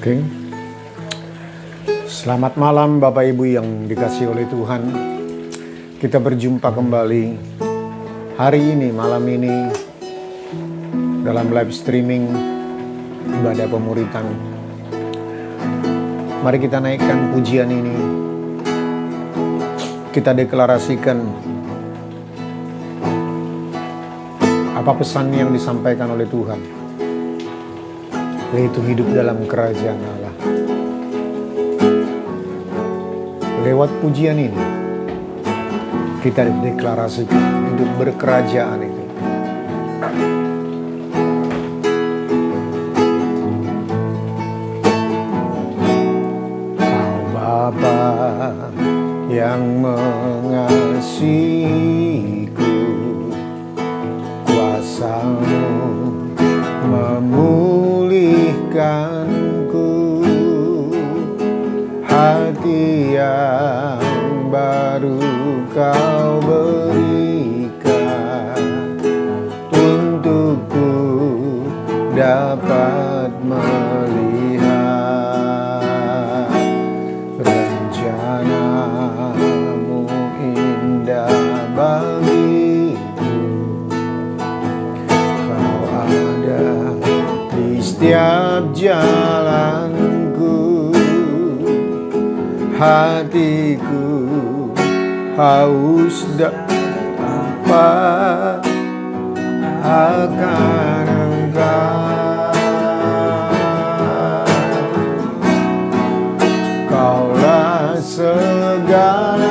Oke. Selamat malam Bapak Ibu yang dikasihi oleh Tuhan. Kita berjumpa kembali hari ini, malam ini dalam live streaming ibadah pemuritan. Mari kita naikkan pujian ini. Kita deklarasikan apa pesan yang disampaikan oleh Tuhan, yaitu hidup dalam kerajaan Allah. Lewat pujian ini, kita deklarasikan untuk berkerajaan itu. Kau Bapa yang mengasihiku, kuasa-Mu memulihkanku, hati yang baru Kau berikan, untukku dapat melihat rencana-Mu indah bagiku. Kau ada di setiap jalanku, hatiku haus dapat akan Engkau. Kaulah segalanya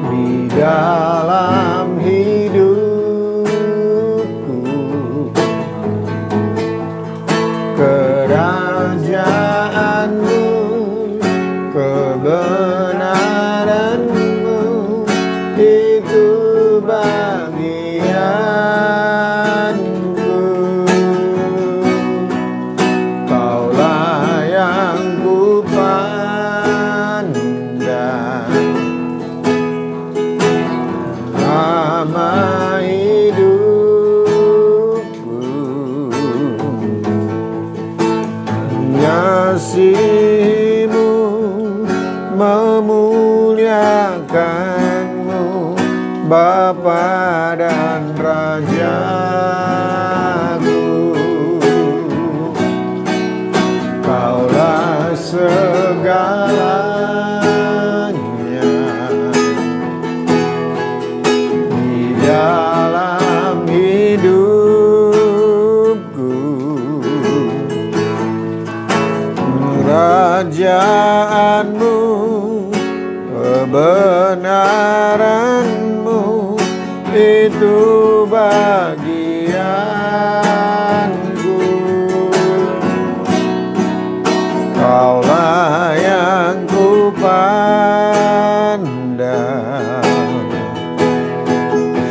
di dalam hidupku. Kerajaan-Mu, kebenaran-Mu, itu bagianku. Kaulah yang ku pandang selama hidupku. Mengasihi-Mu, memuliakan-Mu, Bapa dan Rajaku. Kaulah segalanya di dalam hidupku. Kerajaan-Mu, kebenaran-Mu, itu bagianku. Kaulah yang ku pandang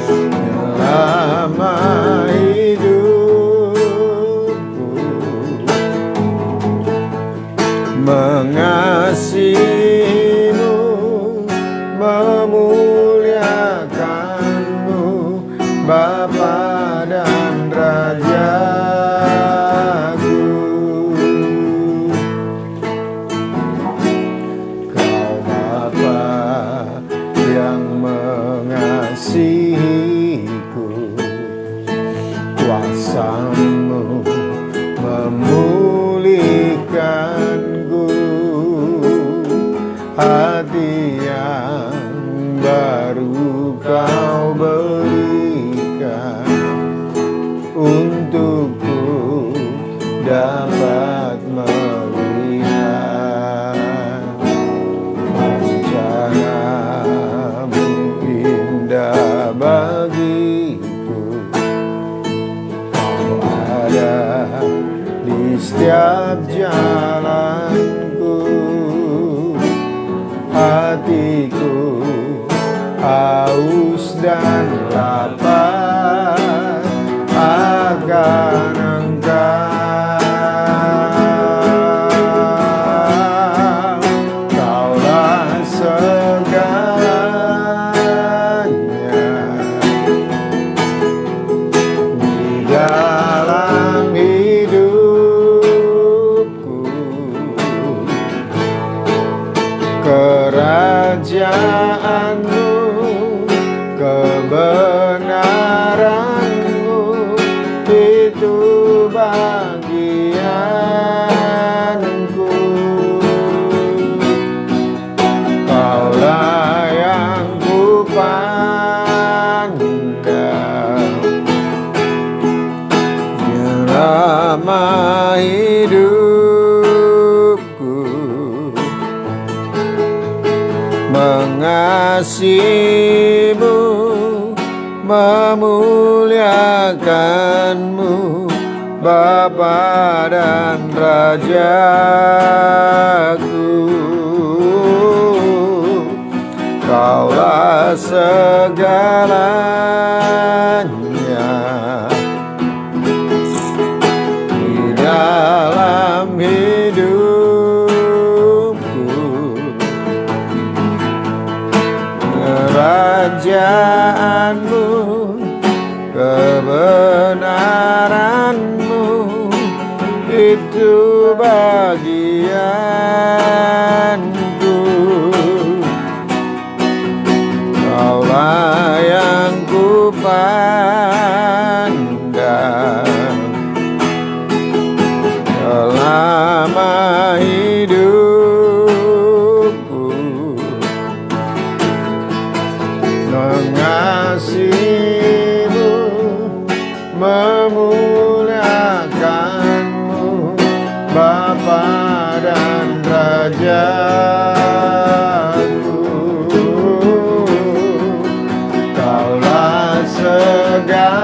selama hidupku. Mengasihi-Mu, memuliakan-Mu, Bapa dan Rajaku. Kau Bapa yang mengasihiku, kuasa-Mu memulihkanku, hati yang baru Kau berikan, untukku dapat melihat rencana-Mu indah bagiku. Kau ada di setiap jalanku, hatiku haus dan lapar akan Engkau. Kaulah segalanya di dalam hidupku mengasihimu, memuliakanmu, Bapa dan Rajaku. Kaulah segalanya di dalam hidupku. Kerajaanmu, kebenaranmu, itu bagianku. Kaulah yang ku pandang selama hidupku, mengasihimu, memuliakanmu, Bapa dan Rajaku. Kaulah segalanya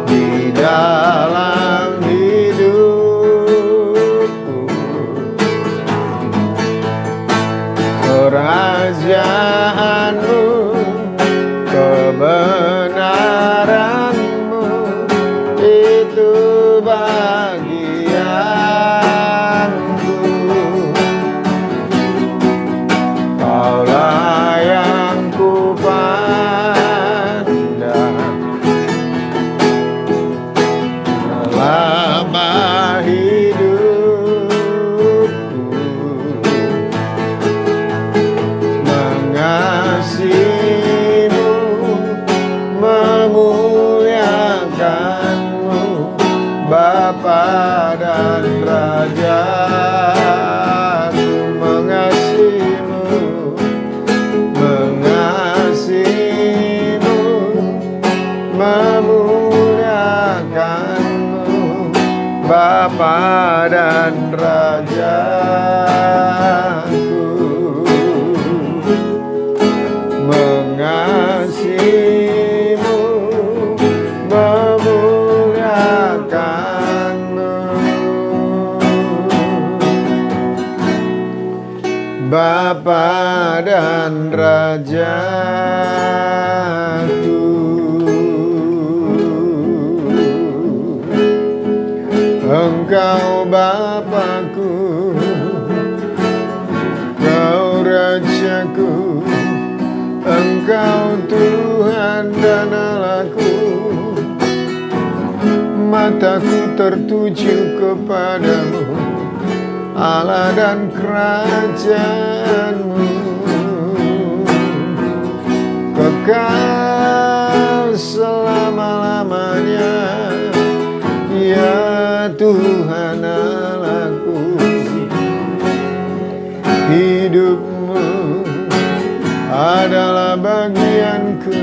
di dalam hidupku. Kerajaanmu, kebenaranmu, itu bagianku. Kaulah yang ku pandang selama hidupku, mengasihimu, memuliakanmu, Bapa dan Rajaku. Mengasihimu, memuliakanmu, Bapa dan Rajaku. Mengasihimu, memuliakanmu, Bapa dan Rajaku. Engkau Bapakku, Engkau Rajaku, Engkau Tuhan dan Allahku. Mataku tertuju kepadamu, Allah dan kerajaanmu, kekal selama-lamanya, ya Tuhan Allahku. Hidupmu adalah bagianku,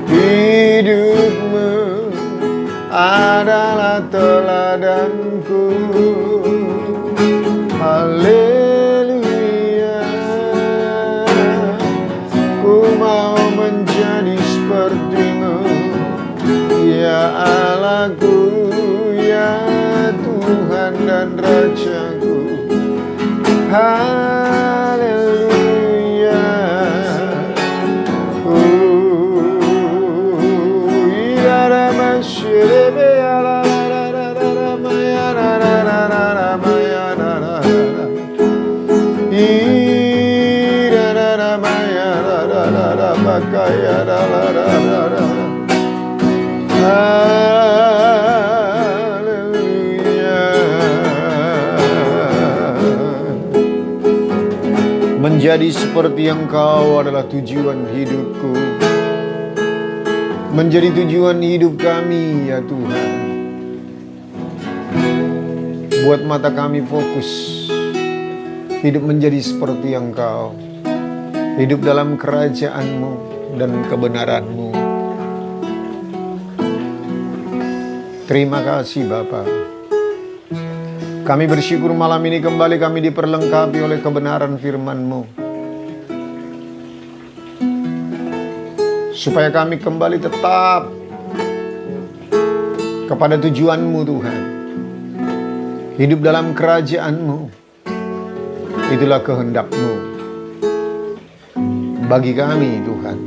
hidupmu adalah teladanku. Haleluya, ku mau menjadi sepertimu, ya Allahku, ya Tuhan dan Rajaku. Haleluya. Menjadi seperti Engkau adalah tujuan hidupku. Menjadi tujuan hidup kami, ya Tuhan. Buat mata kami fokus. Hidup menjadi seperti Engkau. Hidup dalam kerajaan-Mu. dan kebenaran-Mu. Terima kasih Bapa. Kami bersyukur malam ini kembali kami diperlengkapi oleh kebenaran firman-Mu, supaya kami kembali tetap kepada tujuan-Mu Tuhan. Hidup dalam kerajaan-Mu, itulah kehendak-Mu bagi kami Tuhan.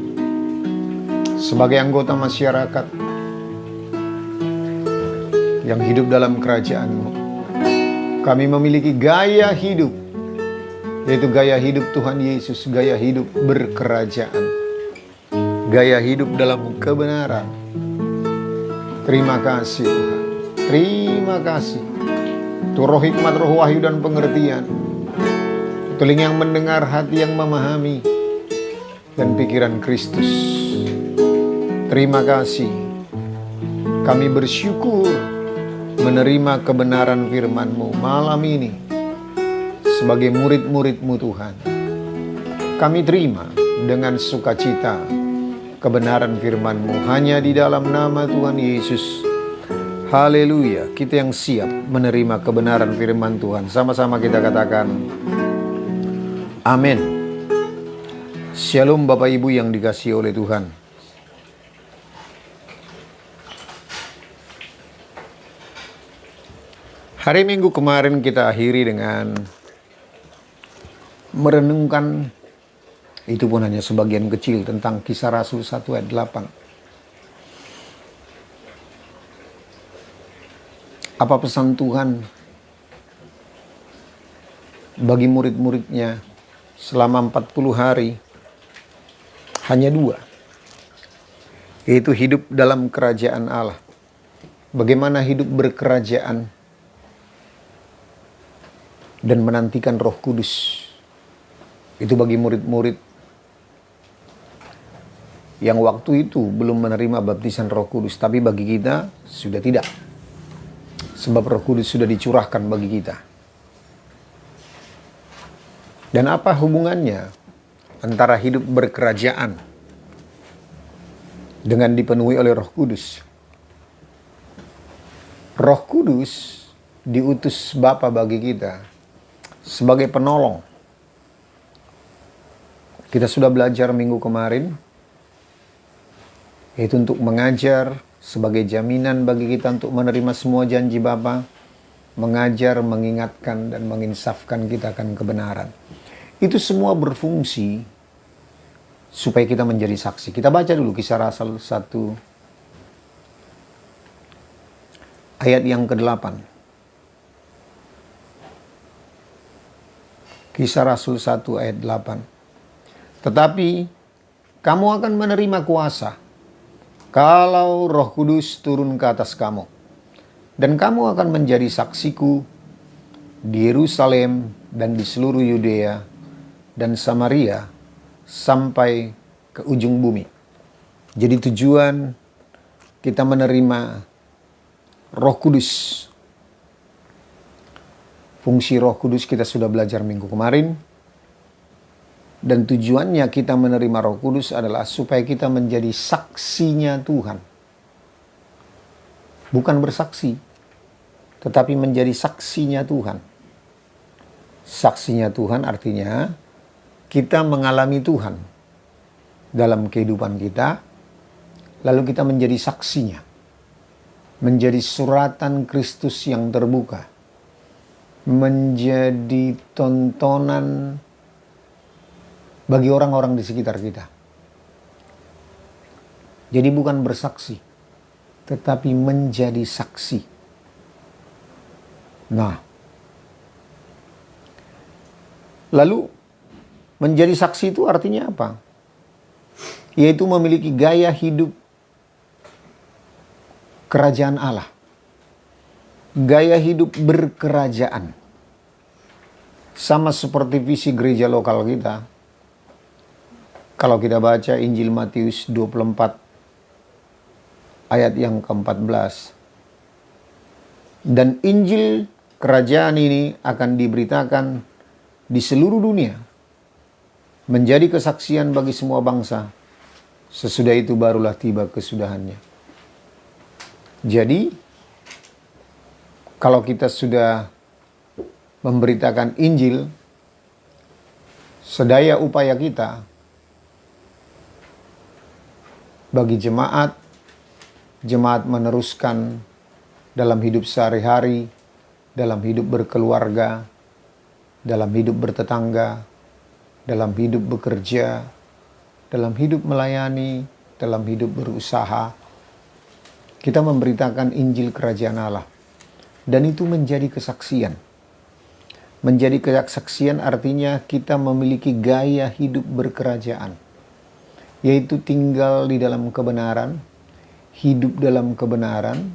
Sebagai anggota masyarakat yang hidup dalam kerajaan-Mu, kami memiliki gaya hidup, yaitu gaya hidup Tuhan Yesus, gaya hidup berkerajaan, gaya hidup dalam kebenaran. Terima kasih Tuhan. Terima kasih. Tuh roh hikmat, roh wahyu dan pengertian, telinga yang mendengar, hati yang memahami, dan pikiran Kristus. Terima kasih. Kami bersyukur menerima kebenaran firman-Mu malam ini sebagai murid-murid-Mu Tuhan. Kami terima dengan sukacita kebenaran firman-Mu hanya di dalam nama Tuhan Yesus. Haleluya. Kita yang siap menerima kebenaran firman Tuhan, sama-sama kita katakan amin. Shalom Bapak Ibu yang dikasihi oleh Tuhan. Hari Minggu kemarin kita akhiri dengan merenungkan, itu pun hanya sebagian kecil, tentang Kisah Rasul 1 ayat 8. Apa pesan Tuhan bagi murid-muridnya selama 40 hari? Hanya 2, yaitu hidup dalam kerajaan Allah. Bagaimana hidup berkerajaan dan menantikan Roh Kudus. Itu bagi murid-murid yang waktu itu belum menerima baptisan Roh Kudus, tapi bagi kita sudah tidak. Sebab Roh Kudus sudah dicurahkan bagi kita. Dan apa hubungannya antara hidup berkerajaan dengan dipenuhi oleh Roh Kudus? Roh Kudus diutus Bapa bagi kita sebagai penolong. Kita sudah belajar minggu kemarin, yaitu untuk mengajar sebagai jaminan bagi kita untuk menerima semua janji Bapa, mengajar, mengingatkan, dan menginsafkan kita akan kebenaran. Itu semua berfungsi supaya kita menjadi saksi. Kita baca dulu Kisah Rasul 1 ayat yang ke-8. Kisah Rasul 1 ayat 8. Tetapi kamu akan menerima kuasa kalau Roh Kudus turun ke atas kamu. Dan kamu akan menjadi saksiku di Yerusalem dan di seluruh Yudea dan Samaria sampai ke ujung bumi. Jadi tujuan kita menerima Roh Kudus. Fungsi Roh Kudus kita sudah belajar minggu kemarin. Dan tujuannya kita menerima Roh Kudus adalah supaya kita menjadi saksinya Tuhan. Bukan bersaksi, tetapi menjadi saksinya Tuhan. Saksinya Tuhan artinya kita mengalami Tuhan dalam kehidupan kita, lalu kita menjadi saksinya. Menjadi suratan Kristus yang terbuka. Menjadi tontonan bagi orang-orang di sekitar kita. Jadi bukan bersaksi, tetapi menjadi saksi. Nah, lalu menjadi saksi itu artinya apa? Yaitu memiliki gaya hidup kerajaan Allah. Gaya hidup berkerajaan. Sama seperti visi gereja lokal kita. Kalau kita baca Injil Matius 24 ayat yang ke-14. Dan Injil kerajaan ini akan diberitakan di seluruh dunia, menjadi kesaksian bagi semua bangsa. Sesudah itu barulah tiba kesudahannya. Jadi, kalau kita sudah memberitakan Injil, sedaya upaya kita bagi jemaat meneruskan dalam hidup sehari-hari, dalam hidup berkeluarga, dalam hidup bertetangga, dalam hidup bekerja, dalam hidup melayani, dalam hidup berusaha. Kita memberitakan Injil Kerajaan Allah. Dan itu menjadi kesaksian. Menjadi kesaksian artinya kita memiliki gaya hidup berkerajaan. Yaitu tinggal di dalam kebenaran, hidup dalam kebenaran,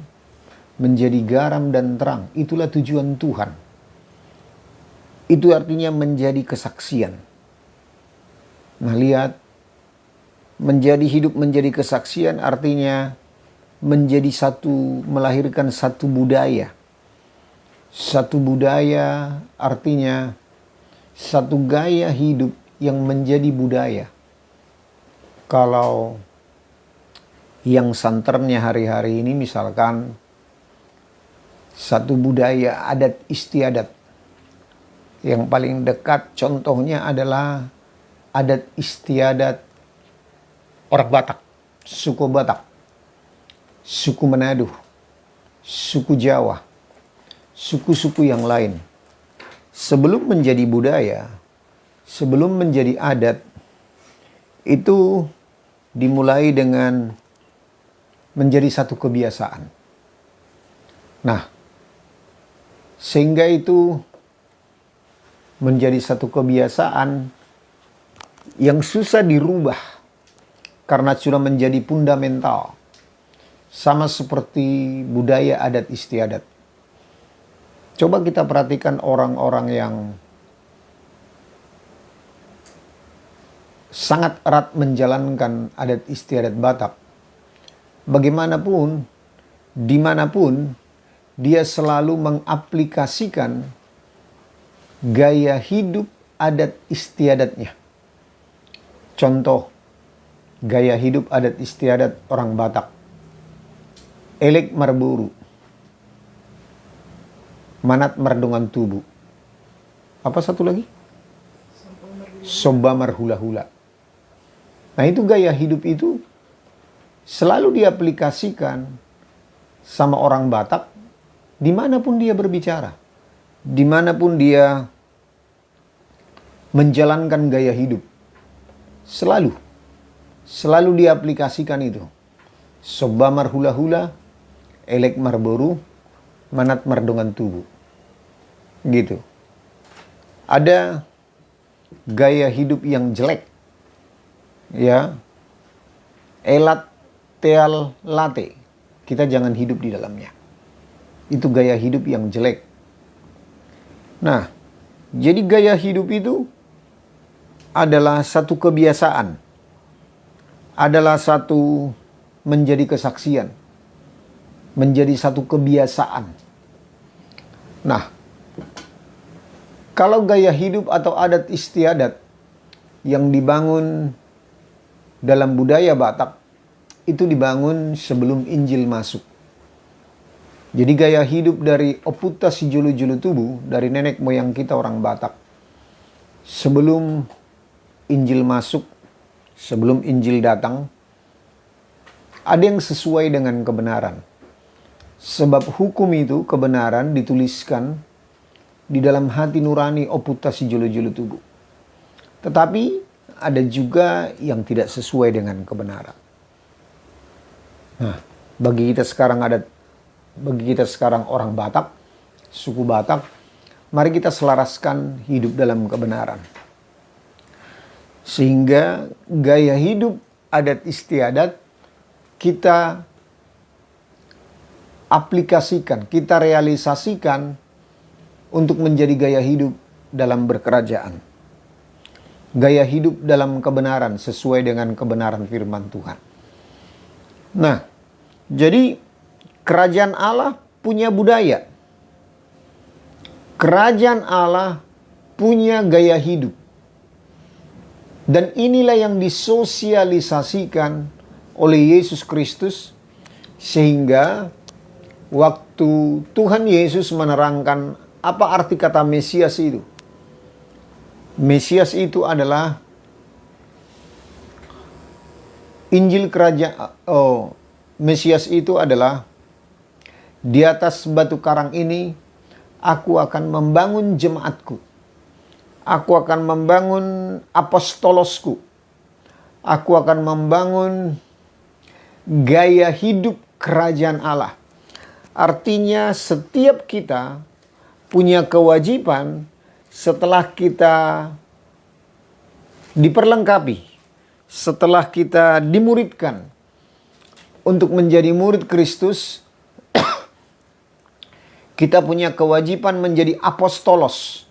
menjadi garam dan terang. Itulah tujuan Tuhan. Itu artinya menjadi kesaksian. Nah, lihat, menjadi hidup menjadi kesaksian artinya menjadi satu, melahirkan satu budaya. Satu budaya artinya satu gaya hidup yang menjadi budaya. Kalau yang santernya hari-hari ini misalkan satu budaya adat istiadat. Yang paling dekat contohnya adalah adat istiadat orang Batak, suku Batak, suku Manado, suku Jawa, suku-suku yang lain. Sebelum menjadi budaya, sebelum menjadi adat, itu dimulai dengan menjadi satu kebiasaan. Nah, sehingga itu menjadi satu kebiasaan yang susah dirubah karena sudah menjadi fundamental. Sama seperti budaya adat istiadat. Coba kita perhatikan orang-orang yang sangat erat menjalankan adat istiadat Batak. Bagaimanapun, dimanapun, dia selalu mengaplikasikan gaya hidup adat istiadatnya. Contoh, gaya hidup adat istiadat orang Batak. Elek marburu, manat mardongan tubuh. Apa satu lagi? Soba marhula-hula. Nah, itu gaya hidup itu selalu diaplikasikan sama orang Batak dimanapun dia berbicara. Dimanapun dia menjalankan gaya hidup. Selalu diaplikasikan itu. Soba marhula-hula, elek marboru, manat mardongan tubuh. Gitu. Ada gaya hidup yang jelek. Ya. Elat teal late. Kita jangan hidup di dalamnya. Itu gaya hidup yang jelek. Nah, jadi gaya hidup itu adalah satu kebiasaan. Adalah satu menjadi kesaksian. Menjadi satu kebiasaan. Nah, kalau gaya hidup atau adat istiadat yang dibangun dalam budaya Batak, itu dibangun sebelum Injil masuk. Jadi gaya hidup dari Oputa si julu-julu tubuh, dari nenek moyang kita orang Batak, sebelum Injil masuk, sebelum Injil datang, ada yang sesuai dengan kebenaran. Sebab hukum itu, kebenaran dituliskan di dalam hati nurani Oputa si julu-julu tubuh. Tetapi ada juga yang tidak sesuai dengan kebenaran. Nah, bagi kita sekarang orang Batak, suku Batak, mari kita selaraskan hidup dalam kebenaran. Sehingga gaya hidup adat istiadat kita aplikasikan, kita realisasikan untuk menjadi gaya hidup dalam berkerajaan. Gaya hidup dalam kebenaran sesuai dengan kebenaran firman Tuhan. Nah, jadi kerajaan Allah punya budaya. Kerajaan Allah punya gaya hidup. Dan inilah yang disosialisasikan oleh Yesus Kristus, sehingga waktu Tuhan Yesus menerangkan apa arti kata Mesias itu. Mesias itu adalah Injil kerajaan. Mesias itu adalah, di atas batu karang ini aku akan membangun jemaatku. Aku akan membangun apostolosku. Aku akan membangun gaya hidup kerajaan Allah. Artinya setiap kita punya kewajiban setelah kita diperlengkapi, setelah kita dimuridkan untuk menjadi murid Kristus, kita punya kewajiban menjadi apostolos.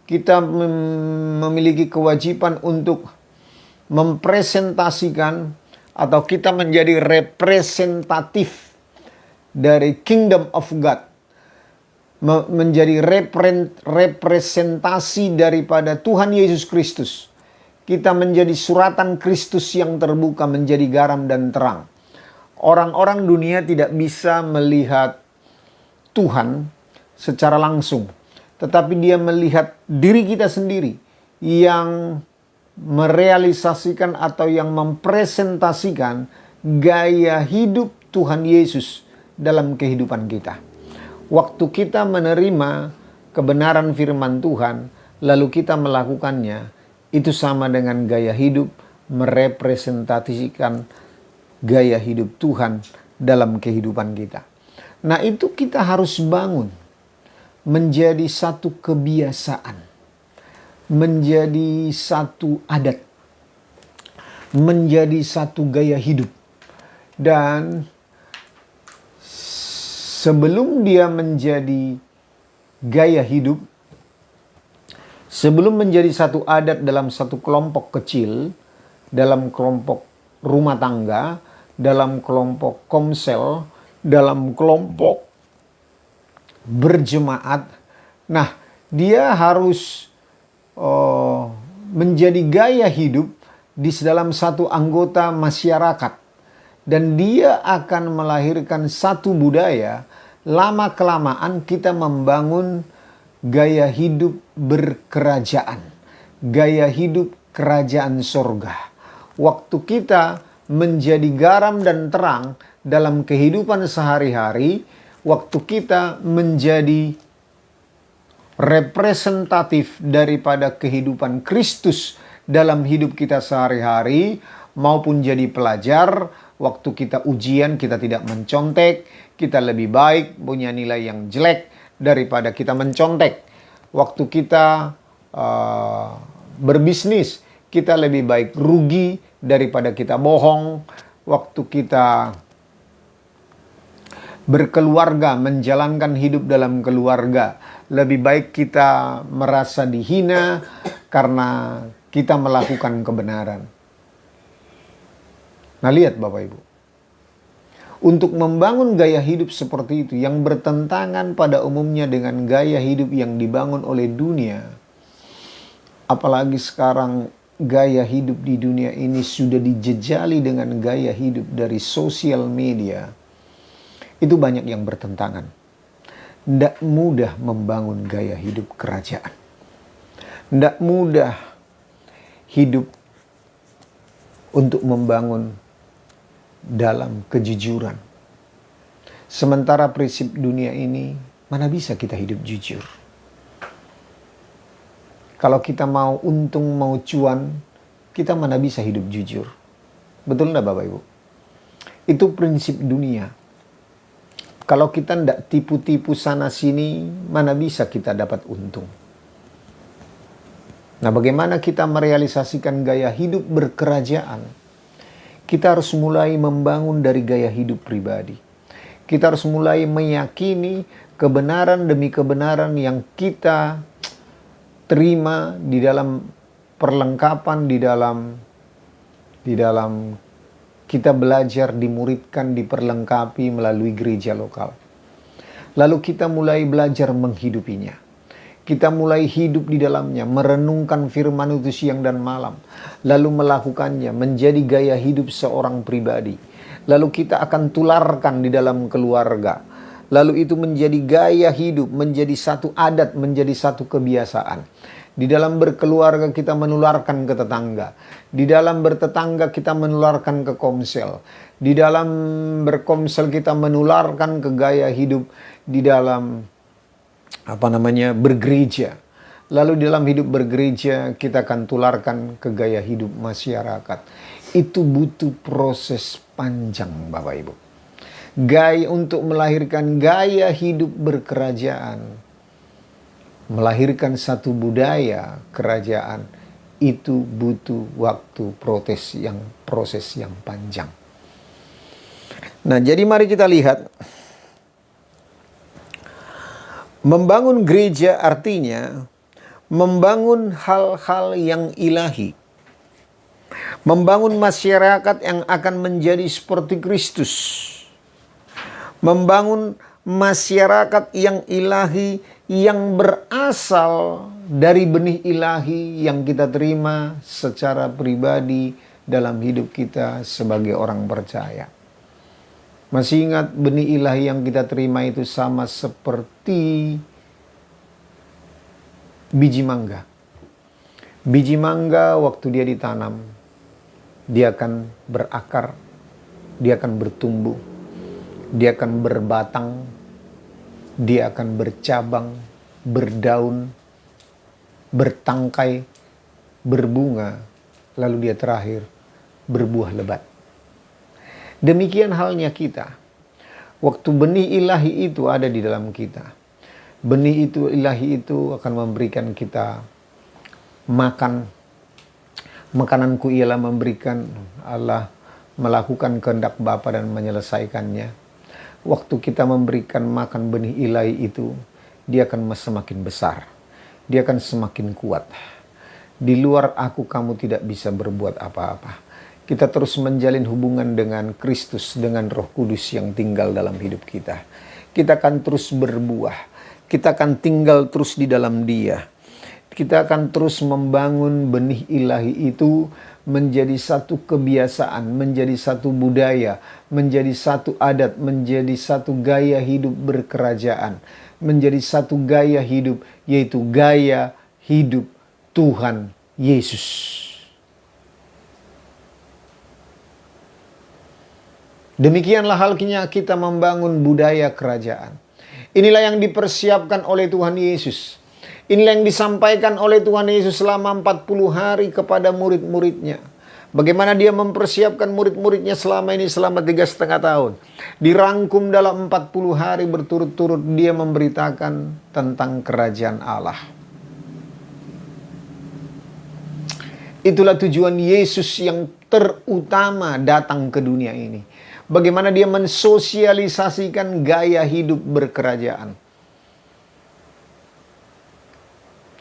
Kita memiliki kewajiban untuk mempresentasikan, atau kita menjadi representatif dari Kingdom of God. Menjadi representasi daripada Tuhan Yesus Kristus. Kita menjadi suratan Kristus yang terbuka, menjadi garam dan terang. Orang-orang dunia tidak bisa melihat Tuhan secara langsung, tetapi dia melihat diri kita sendiri yang merealisasikan atau yang mempresentasikan gaya hidup Tuhan Yesus dalam kehidupan kita. Waktu kita menerima kebenaran firman Tuhan, lalu kita melakukannya, itu sama dengan gaya hidup, merepresentasikan gaya hidup Tuhan dalam kehidupan kita. Nah, itu kita harus bangun menjadi satu kebiasaan, menjadi satu adat, menjadi satu gaya hidup. Dan sebelum dia menjadi gaya hidup, sebelum menjadi satu adat dalam satu kelompok kecil, dalam kelompok rumah tangga, dalam kelompok komsel, dalam kelompok berjemaat, nah dia harus menjadi gaya hidup di dalam satu anggota masyarakat. Dan dia akan melahirkan satu budaya. Lama-kelamaan kita membangun gaya hidup berkerajaan. Gaya hidup kerajaan sorga. Waktu kita menjadi garam dan terang dalam kehidupan sehari-hari, waktu kita menjadi representatif daripada kehidupan Kristus dalam hidup kita sehari-hari, maupun jadi pelajar, waktu kita ujian kita tidak mencontek, kita lebih baik punya nilai yang jelek daripada kita mencontek. Waktu kita berbisnis, kita lebih baik rugi daripada kita bohong. Waktu kita berkeluarga, menjalankan hidup dalam keluarga, lebih baik kita merasa dihina karena kita melakukan kebenaran. Nah, lihat Bapak Ibu, untuk membangun gaya hidup seperti itu yang bertentangan pada umumnya dengan gaya hidup yang dibangun oleh dunia, apalagi sekarang gaya hidup di dunia ini sudah dijejali dengan gaya hidup dari sosial media, itu banyak yang bertentangan. Tidak mudah membangun gaya hidup kerajaan. Tidak mudah hidup untuk membangun dalam kejujuran. Sementara prinsip dunia ini, mana bisa kita hidup jujur? Kalau kita mau untung, mau cuan, kita mana bisa hidup jujur? Betul enggak Bapak Ibu? Itu prinsip dunia. Kalau kita tidak tipu-tipu sana sini, mana bisa kita dapat untung? Nah, bagaimana kita merealisasikan gaya hidup berkerajaan? Kita harus mulai membangun dari gaya hidup pribadi. Kita harus mulai meyakini kebenaran demi kebenaran yang kita terima di dalam perlengkapan, di dalam kita belajar, dimuridkan, diperlengkapi melalui gereja lokal. Lalu kita mulai belajar menghidupinya. Kita mulai hidup di dalamnya, merenungkan firman itu siang dan malam, lalu melakukannya menjadi gaya hidup seorang pribadi. Lalu kita akan tularkan di dalam keluarga. Lalu itu menjadi gaya hidup, menjadi satu adat, menjadi satu kebiasaan. Di dalam berkeluarga kita menularkan ke tetangga. Di dalam bertetangga kita menularkan ke komsel. Di dalam berkomsel kita menularkan ke gaya hidup di dalam bergereja. Lalu di dalam hidup bergereja kita akan tularkan ke gaya hidup masyarakat. Itu butuh proses panjang, Bapak Ibu. Gaya untuk melahirkan gaya hidup berkerajaan, melahirkan satu budaya kerajaan, itu butuh waktu proses yang panjang. Nah, jadi mari kita lihat. Membangun gereja artinya membangun hal-hal yang ilahi. Membangun masyarakat yang akan menjadi seperti Kristus. Membangun masyarakat yang ilahi, yang berasal dari benih ilahi yang kita terima secara pribadi dalam hidup kita sebagai orang percaya. Masih ingat benih ilahi yang kita terima itu sama seperti biji mangga. Biji mangga waktu dia ditanam, dia akan berakar, dia akan bertumbuh, dia akan berbatang, dia akan bercabang, berdaun, bertangkai, berbunga, lalu dia terakhir berbuah lebat. Demikian halnya kita. Waktu benih ilahi itu ada di dalam kita. Benih itu ilahi itu akan memberikan kita makan. Makananku ialah memberikan Allah melakukan kehendak Bapa dan menyelesaikannya. Waktu kita memberikan makan benih ilahi itu, dia akan semakin besar. Dia akan semakin kuat. Di luar aku kamu tidak bisa berbuat apa-apa. Kita terus menjalin hubungan dengan Kristus, dengan Roh Kudus yang tinggal dalam hidup kita. Kita akan terus berbuah. Kita akan tinggal terus di dalam Dia. Kita akan terus membangun benih ilahi itu menjadi satu kebiasaan, menjadi satu budaya, menjadi satu adat, menjadi satu gaya hidup berkerajaan, menjadi satu gaya hidup, yaitu gaya hidup Tuhan Yesus. Demikianlah halnya kita membangun budaya kerajaan. Inilah yang dipersiapkan oleh Tuhan Yesus. Inilah yang disampaikan oleh Tuhan Yesus selama 40 hari kepada murid-muridnya. Bagaimana dia mempersiapkan murid-muridnya selama 3,5 tahun. Dirangkum dalam 40 hari berturut-turut dia memberitakan tentang kerajaan Allah. Itulah tujuan Yesus yang terutama datang ke dunia ini. Bagaimana dia mensosialisasikan gaya hidup berkerajaan.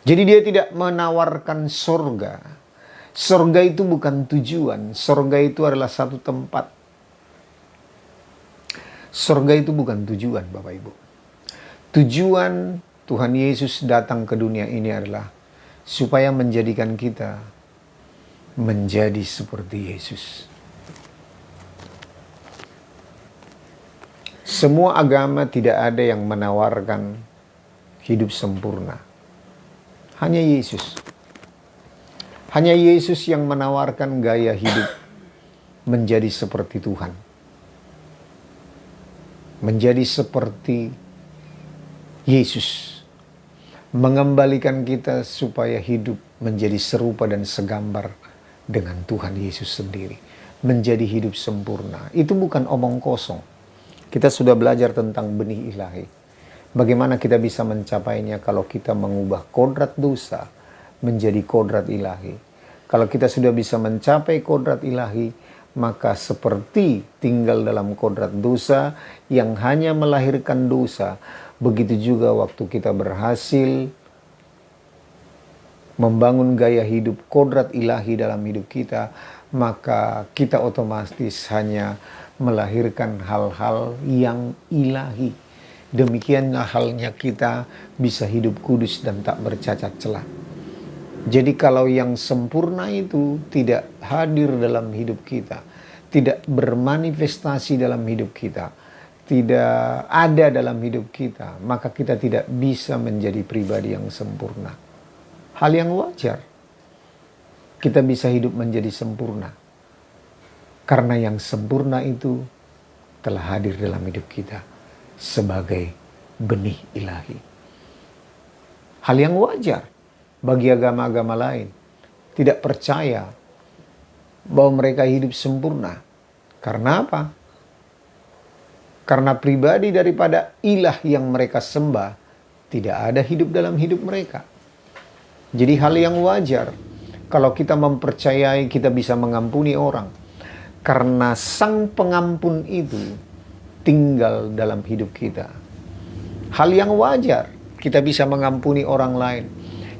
Jadi dia tidak menawarkan sorga. Sorga itu bukan tujuan. Sorga itu adalah satu tempat. Sorga itu bukan tujuan, Bapak Ibu. Tujuan Tuhan Yesus datang ke dunia ini adalah supaya menjadikan kita menjadi seperti Yesus. Semua agama tidak ada yang menawarkan hidup sempurna. Hanya Yesus. Hanya Yesus yang menawarkan gaya hidup menjadi seperti Tuhan. Menjadi seperti Yesus. Mengembalikan kita supaya hidup menjadi serupa dan segambar dengan Tuhan Yesus sendiri. Menjadi hidup sempurna. Itu bukan omong kosong. Kita sudah belajar tentang benih ilahi. Bagaimana kita bisa mencapainya kalau kita mengubah kodrat dosa menjadi kodrat ilahi. Kalau kita sudah bisa mencapai kodrat ilahi, maka seperti tinggal dalam kodrat dosa yang hanya melahirkan dosa, begitu juga waktu kita berhasil membangun gaya hidup kodrat ilahi dalam hidup kita, maka kita otomatis hanya melahirkan hal-hal yang ilahi. demikianlah halnya kita bisa hidup kudus dan tak bercacat celah. Jadi kalau yang sempurna itu tidak hadir dalam hidup kita, tidak bermanifestasi dalam hidup kita, tidak ada dalam hidup kita, maka kita tidak bisa menjadi pribadi yang sempurna. Hal yang wajar. Kita bisa hidup menjadi sempurna. Karena yang sempurna itu telah hadir dalam hidup kita sebagai benih ilahi. Hal yang wajar bagi agama-agama lain. Tidak percaya bahwa mereka hidup sempurna. Karena apa? Karena pribadi daripada ilah yang mereka sembah tidak ada hidup dalam hidup mereka. Jadi hal yang wajar kalau kita mempercayai kita bisa mengampuni orang. Karena Sang Pengampun itu tinggal dalam hidup kita. Hal yang wajar kita bisa mengampuni orang lain.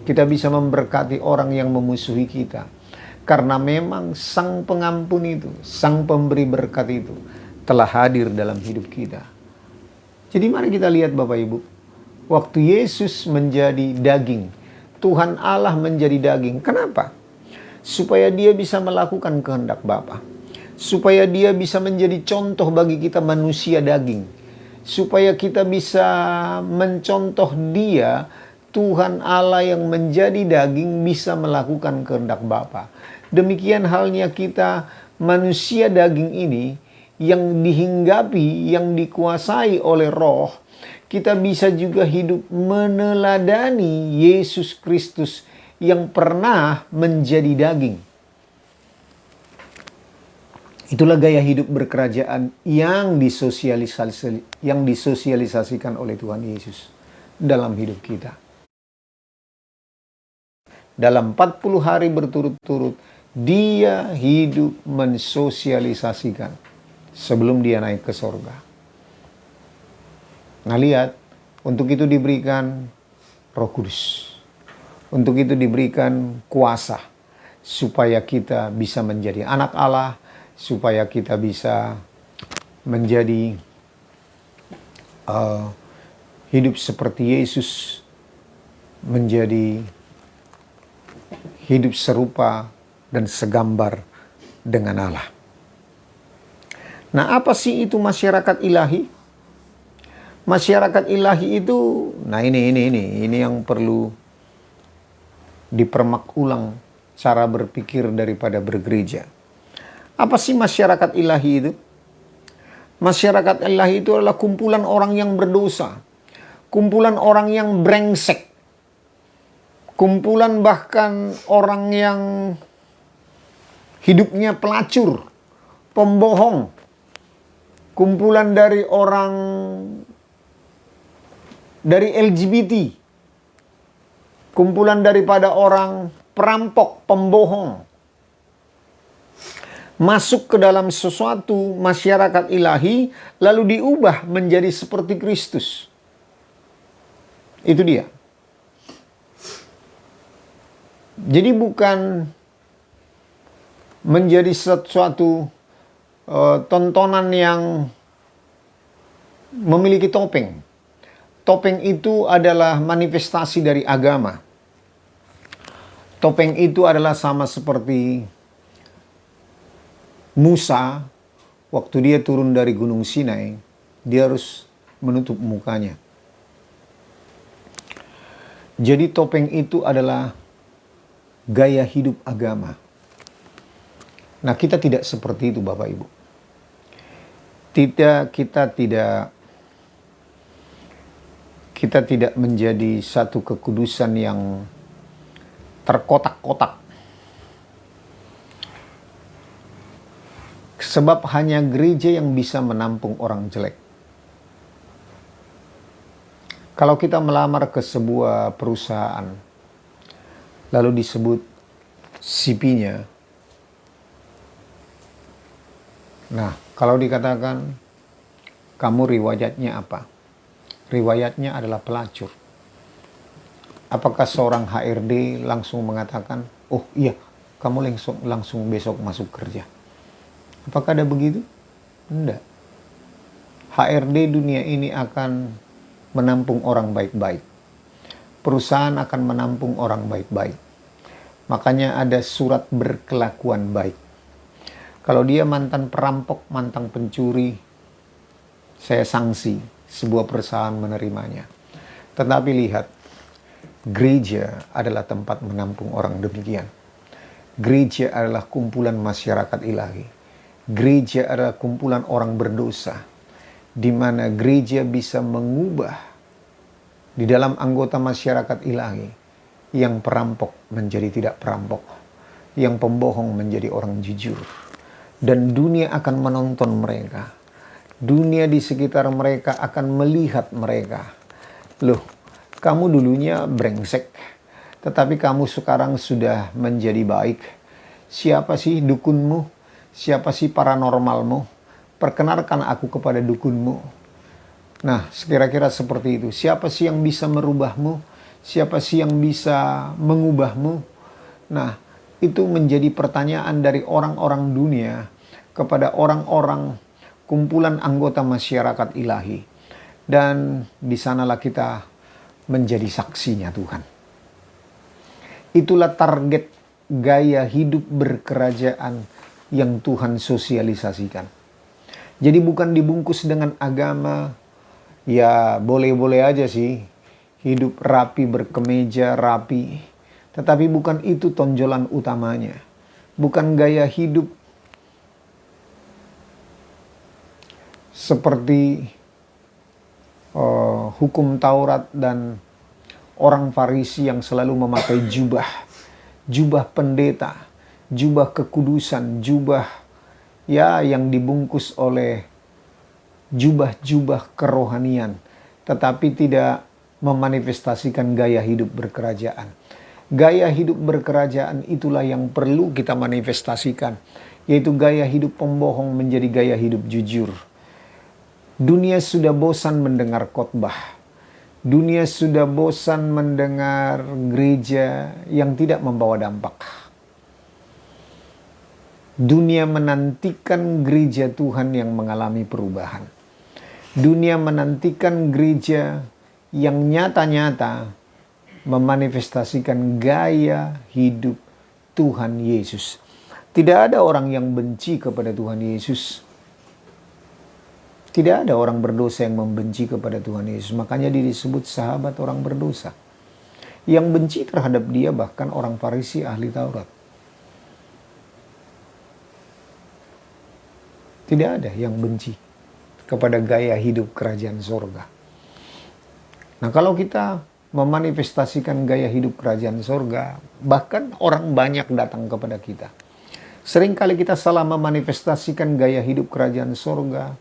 Kita bisa memberkati orang yang memusuhi kita. Karena memang Sang Pengampun itu, Sang Pemberi berkat itu telah hadir dalam hidup kita. Jadi mari kita lihat Bapak Ibu. Waktu Yesus menjadi daging, Tuhan Allah menjadi daging. Kenapa? Supaya dia bisa melakukan kehendak Bapa. Supaya dia bisa menjadi contoh bagi kita manusia daging. Supaya kita bisa mencontoh dia, Tuhan Allah yang menjadi daging bisa melakukan kehendak Bapa. Demikian halnya kita manusia daging ini yang dihinggapi, yang dikuasai oleh roh. Kita bisa juga hidup meneladani Yesus Kristus yang pernah menjadi daging. Itulah gaya hidup berkerajaan yang disosialisasikan oleh Tuhan Yesus dalam hidup kita. Dalam 40 hari berturut-turut, dia hidup mensosialisasikan sebelum dia naik ke sorga. Nah lihat, untuk itu diberikan Roh Kudus. Untuk itu diberikan kuasa, supaya kita bisa menjadi anak Allah, supaya kita bisa menjadi hidup seperti Yesus, menjadi hidup serupa dan segambar dengan Allah. Nah, apa sih itu masyarakat ilahi? Masyarakat ilahi itu, nah ini yang perlu dipermak ulang cara berpikir daripada bergereja. Apa sih masyarakat ilahi itu? Masyarakat ilahi itu adalah kumpulan orang yang berdosa. Kumpulan orang yang brengsek. Kumpulan bahkan orang yang hidupnya pelacur, pembohong. Kumpulan dari orang dari LGBT. Kumpulan daripada orang perampok, pembohong. Masuk ke dalam sesuatu masyarakat ilahi, lalu diubah menjadi seperti Kristus. Itu dia. Jadi bukan menjadi sesuatu tontonan yang memiliki topeng. Topeng itu adalah manifestasi dari agama. Topeng itu adalah sama seperti Musa, waktu dia turun dari Gunung Sinai, dia harus menutup mukanya. Jadi topeng itu adalah gaya hidup agama. Nah, kita tidak seperti itu Bapak Ibu. Kita tidak menjadi satu kekudusan yang terkotak-kotak. Sebab hanya gereja yang bisa menampung orang jelek. Kalau kita melamar ke sebuah perusahaan, lalu disebut CV-nya. Nah, kalau dikatakan, kamu riwayatnya apa? Riwayatnya adalah pelacur. Apakah seorang HRD langsung mengatakan, oh iya, kamu langsung besok masuk kerja? Apakah ada begitu? Tidak. HRD dunia ini akan menampung orang baik-baik. Perusahaan akan menampung orang baik-baik. Makanya ada surat berkelakuan baik. Kalau dia mantan perampok, mantan pencuri, saya sanksi sebuah perusahaan menerimanya. Tetapi lihat, gereja adalah tempat menampung orang demikian. Gereja adalah kumpulan masyarakat ilahi. Gereja adalah kumpulan orang berdosa, di mana gereja bisa mengubah di dalam anggota masyarakat ilahi yang perampok menjadi tidak perampok, yang pembohong menjadi orang jujur. Dan dunia akan menonton mereka. Dunia di sekitar mereka akan melihat mereka. Loh, kamu dulunya brengsek, tetapi kamu sekarang sudah menjadi baik. Siapa sih dukunmu? Siapa sih paranormalmu? Perkenalkan aku kepada dukunmu. Nah, kira-kira seperti itu. Siapa sih yang bisa merubahmu? Siapa sih yang bisa mengubahmu? Nah, itu menjadi pertanyaan dari orang-orang dunia kepada orang-orang kumpulan anggota masyarakat ilahi. Dan di sanalah kita menjadi saksinya Tuhan. Itulah target gaya hidup berkerajaan yang Tuhan sosialisasikan. Jadi bukan dibungkus dengan agama, ya boleh-boleh aja sih, hidup rapi, berkemeja rapi. Tetapi bukan itu tonjolan utamanya. Bukan gaya hidup seperti hukum Taurat dan orang Farisi yang selalu memakai jubah pendeta, jubah kekudusan, jubah yang dibungkus oleh jubah-jubah kerohanian, tetapi tidak memanifestasikan gaya hidup berkerajaan. Gaya hidup berkerajaan itulah yang perlu kita manifestasikan, yaitu gaya hidup pembohong menjadi gaya hidup jujur. Dunia sudah bosan mendengar khotbah. Dunia sudah bosan mendengar gereja yang tidak membawa dampak. Dunia menantikan gereja Tuhan yang mengalami perubahan. Dunia menantikan gereja yang nyata-nyata memanifestasikan gaya hidup Tuhan Yesus. Tidak ada orang yang benci kepada Tuhan Yesus. Tidak ada orang berdosa yang membenci kepada Tuhan Yesus. Makanya dia disebut sahabat orang berdosa. Yang benci terhadap dia bahkan orang Farisi ahli Taurat. Tidak ada yang benci kepada gaya hidup kerajaan sorga. Nah, kalau kita memanifestasikan gaya hidup kerajaan sorga, bahkan orang banyak datang kepada kita. Seringkali kita salah memanifestasikan gaya hidup kerajaan sorga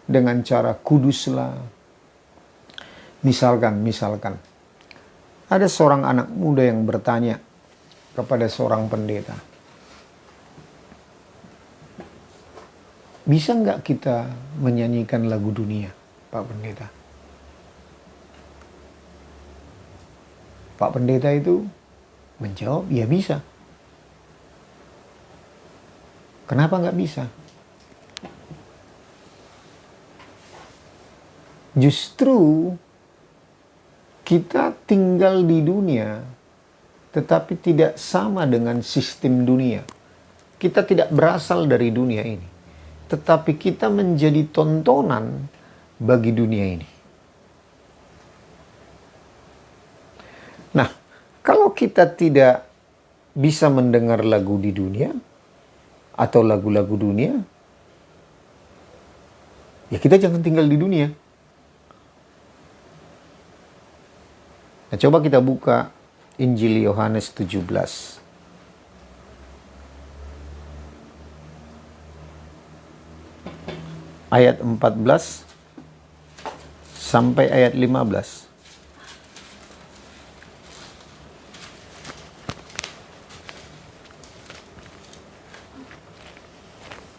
dengan cara kuduslah. Misalkan, ada seorang anak muda yang bertanya kepada seorang pendeta, bisa nggak kita menyanyikan lagu dunia, Pak Pendeta? Pak Pendeta itu menjawab, ya bisa. Kenapa nggak bisa? Justru kita tinggal di dunia, tetapi tidak sama dengan sistem dunia. Kita tidak berasal dari dunia ini, tetapi kita menjadi tontonan bagi dunia ini. Nah, kalau kita tidak bisa mendengar lagu di dunia atau lagu-lagu dunia, ya kita jangan tinggal di dunia. Nah, coba kita buka Injil Yohanes 17. Ayat 14 sampai ayat 15.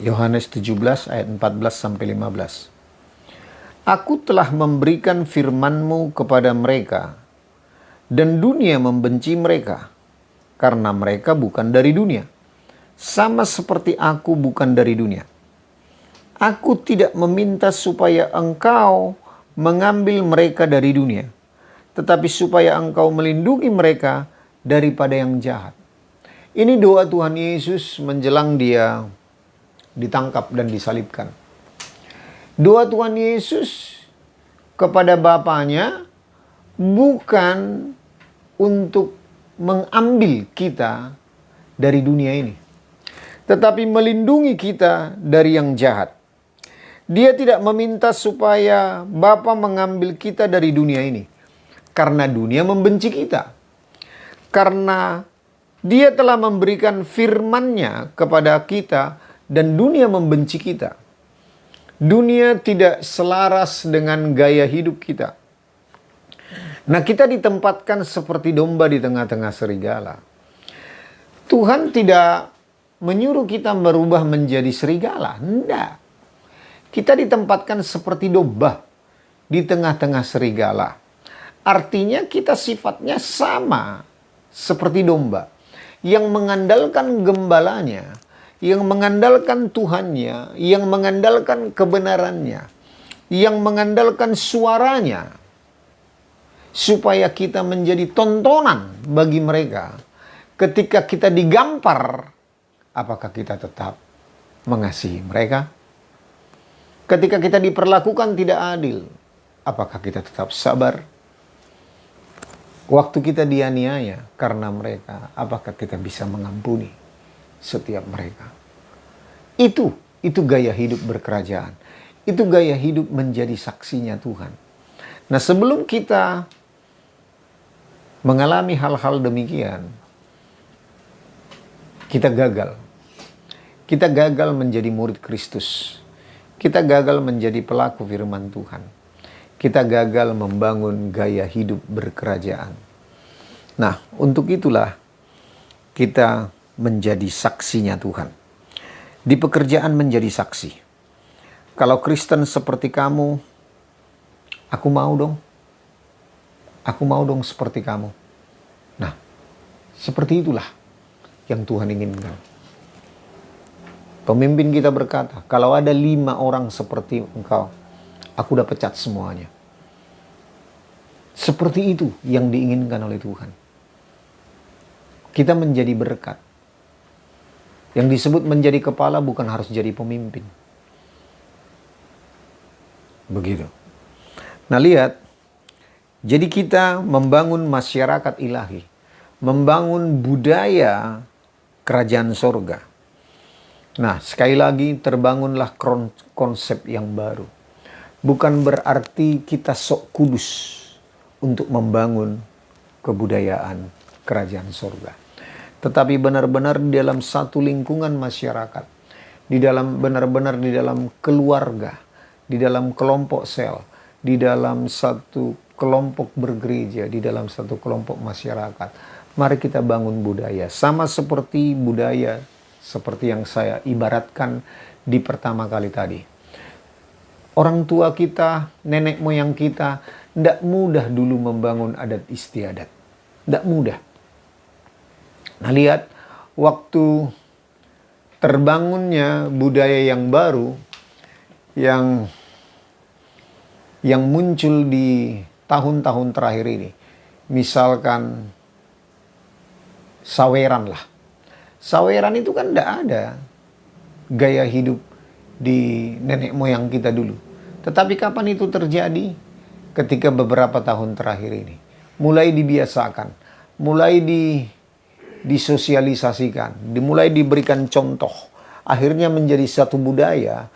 Yohanes 17 ayat 14 sampai 15. Aku telah memberikan firman-Mu kepada mereka, dan dunia membenci mereka, karena mereka bukan dari dunia, sama seperti aku bukan dari dunia. Aku tidak meminta supaya engkau mengambil mereka dari dunia, tetapi supaya Engkau melindungi mereka daripada yang jahat. Ini doa Tuhan Yesus menjelang Dia ditangkap dan disalibkan. Doa Tuhan Yesus kepada Bapanya bukan untuk mengambil kita dari dunia ini, tetapi melindungi kita dari yang jahat. Dia tidak meminta supaya Bapa mengambil kita dari dunia ini, karena dunia membenci kita. Karena Dia telah memberikan firman-Nya kepada kita dan dunia membenci kita. Dunia tidak selaras dengan gaya hidup kita. Nah, kita ditempatkan seperti domba di tengah-tengah serigala. Tuhan tidak menyuruh kita berubah menjadi serigala. Tidak. Kita ditempatkan seperti domba di tengah-tengah serigala. Artinya kita sifatnya sama seperti domba. Yang mengandalkan gembalanya, yang mengandalkan Tuhannya, yang mengandalkan kebenarannya, yang mengandalkan suaranya, supaya kita menjadi tontonan bagi mereka. Ketika kita digampar, apakah kita tetap mengasihi mereka? Ketika kita diperlakukan tidak adil, apakah kita tetap sabar? Waktu kita dianiaya karena mereka, apakah kita bisa mengampuni setiap mereka? Itu gaya hidup berkerajaan. Itu gaya hidup menjadi saksinya Tuhan. Nah, sebelum kita mengalami hal-hal demikian, kita gagal. Kita gagal menjadi murid Kristus. Kita gagal menjadi pelaku firman Tuhan. Kita gagal membangun gaya hidup berkerajaan. Nah, untuk itulah kita menjadi saksinya Tuhan. Di pekerjaan menjadi saksi. Kalau Kristen seperti kamu, aku mau dong. Aku mau dong seperti kamu. Nah, seperti itulah yang Tuhan inginkan. Pemimpin kita berkata, kalau ada 5 orang seperti engkau, aku udah pecat semuanya. Seperti itu yang diinginkan oleh Tuhan. Kita menjadi berkat. Yang disebut menjadi kepala bukan harus jadi pemimpin. Begitu. Nah, lihat. Jadi kita membangun masyarakat ilahi. Membangun budaya kerajaan sorga. Nah, sekali lagi terbangunlah konsep yang baru. Bukan berarti kita sok kudus untuk membangun kebudayaan kerajaan sorga. Tetapi benar-benar di dalam satu lingkungan masyarakat. Benar-benar di dalam keluarga. Di dalam kelompok sel. Di dalam satu kelompok bergereja. Di dalam satu kelompok masyarakat. Mari kita bangun budaya. Sama seperti budaya seperti yang saya ibaratkan di pertama kali tadi. Orang tua kita, nenek moyang kita, tidak mudah dulu membangun adat istiadat. Tidak mudah. Nah, lihat, waktu terbangunnya budaya yang baru, yang muncul di tahun-tahun terakhir ini. Misalkan saweran lah. Saweran itu kan tidak ada gaya hidup di nenek moyang kita dulu. Tetapi kapan itu terjadi? Ketika beberapa tahun terakhir ini. Mulai dibiasakan. Mulai disosialisasikan. Mulai diberikan contoh. Akhirnya menjadi satu budaya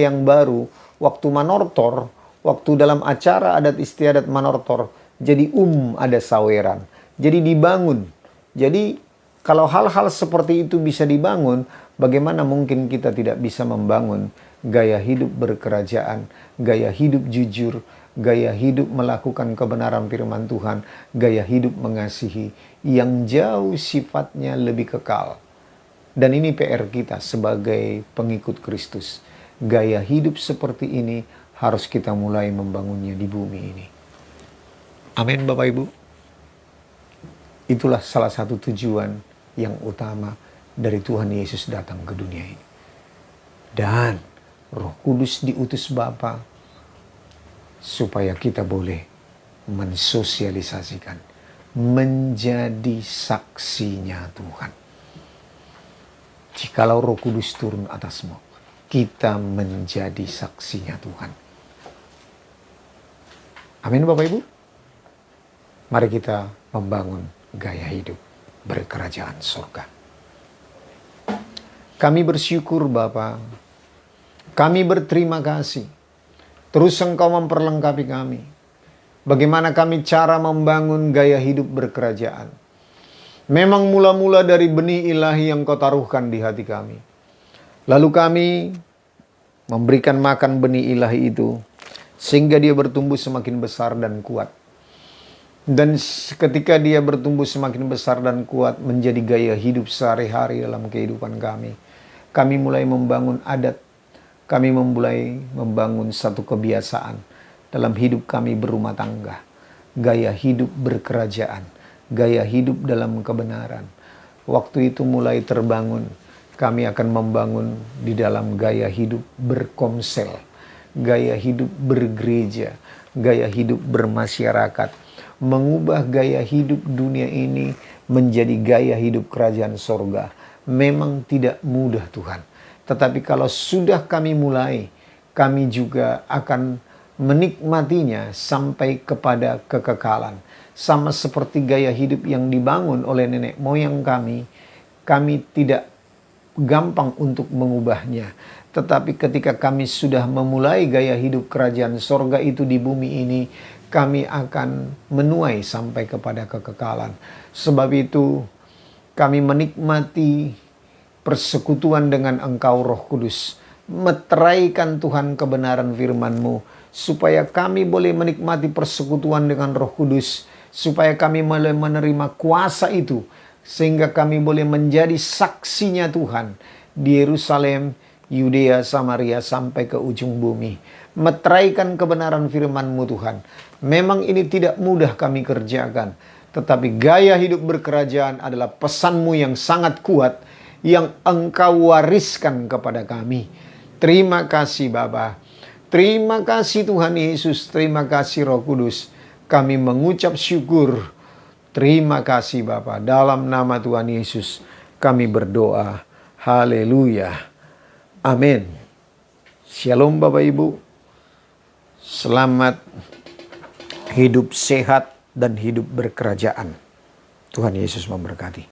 yang baru. Waktu manortor, waktu dalam acara adat istiadat manortor, jadi ada saweran. Jadi dibangun. Jadi kalau hal-hal seperti itu bisa dibangun, bagaimana mungkin kita tidak bisa membangun gaya hidup berkerajaan, gaya hidup jujur, gaya hidup melakukan kebenaran firman Tuhan, gaya hidup mengasihi yang jauh sifatnya lebih kekal. Dan ini PR kita sebagai pengikut Kristus. Gaya hidup seperti ini harus kita mulai membangunnya di bumi ini. Amin, Bapak Ibu. Itulah salah satu tujuan yang utama dari Tuhan Yesus datang ke dunia ini. Dan Roh Kudus diutus Bapa supaya kita boleh mensosialisasikan, menjadi saksinya Tuhan. Jikalau Roh Kudus turun atasmu, kita menjadi saksinya Tuhan. Amin Bapak Ibu. Mari kita membangun gaya hidup berkerajaan surga. Kami bersyukur Bapa, kami berterima kasih. Terus Engkau memperlengkapi kami. Bagaimana kami cara membangun gaya hidup berkerajaan. Memang mula-mula dari benih ilahi yang Kau taruhkan di hati kami. Lalu kami memberikan makan benih ilahi itu, sehingga dia bertumbuh semakin besar dan kuat. Dan ketika dia bertumbuh semakin besar dan kuat menjadi gaya hidup sehari-hari dalam kehidupan kami mulai membangun adat, kami mulai membangun satu kebiasaan dalam hidup kami berumah tangga. Gaya hidup berkerajaan, gaya hidup dalam kebenaran. Waktu itu mulai terbangun, kami akan membangun di dalam gaya hidup berkomsel, gaya hidup bergereja, gaya hidup bermasyarakat. Mengubah gaya hidup dunia ini menjadi gaya hidup kerajaan sorga memang tidak mudah Tuhan. Tetapi kalau sudah kami mulai, kami juga akan menikmatinya sampai kepada kekekalan. Sama seperti gaya hidup yang dibangun oleh nenek moyang kami tidak gampang untuk mengubahnya. Tetapi ketika kami sudah memulai gaya hidup kerajaan sorga itu di bumi ini, kami akan menuai sampai kepada kekekalan. Sebab itu kami menikmati persekutuan dengan Engkau Roh Kudus. Meteraikan Tuhan kebenaran firman-Mu, supaya kami boleh menikmati persekutuan dengan Roh Kudus, supaya kami boleh menerima kuasa itu, sehingga kami boleh menjadi saksinya Tuhan di Yerusalem, Yudea, Samaria, sampai ke ujung bumi. Meteraikan kebenaran firman-Mu Tuhan. Memang ini tidak mudah kami kerjakan, tetapi gaya hidup berkerajaan adalah pesan-Mu yang sangat kuat, yang Engkau wariskan kepada kami. Terima kasih Bapa. Terima kasih Tuhan Yesus. Terima kasih Roh Kudus. Kami mengucap syukur. Terima kasih Bapa. Dalam nama Tuhan Yesus kami berdoa. Haleluya. Amin. Shalom Bapak Ibu. Selamat hidup sehat dan hidup berkerajaan. Tuhan Yesus memberkati.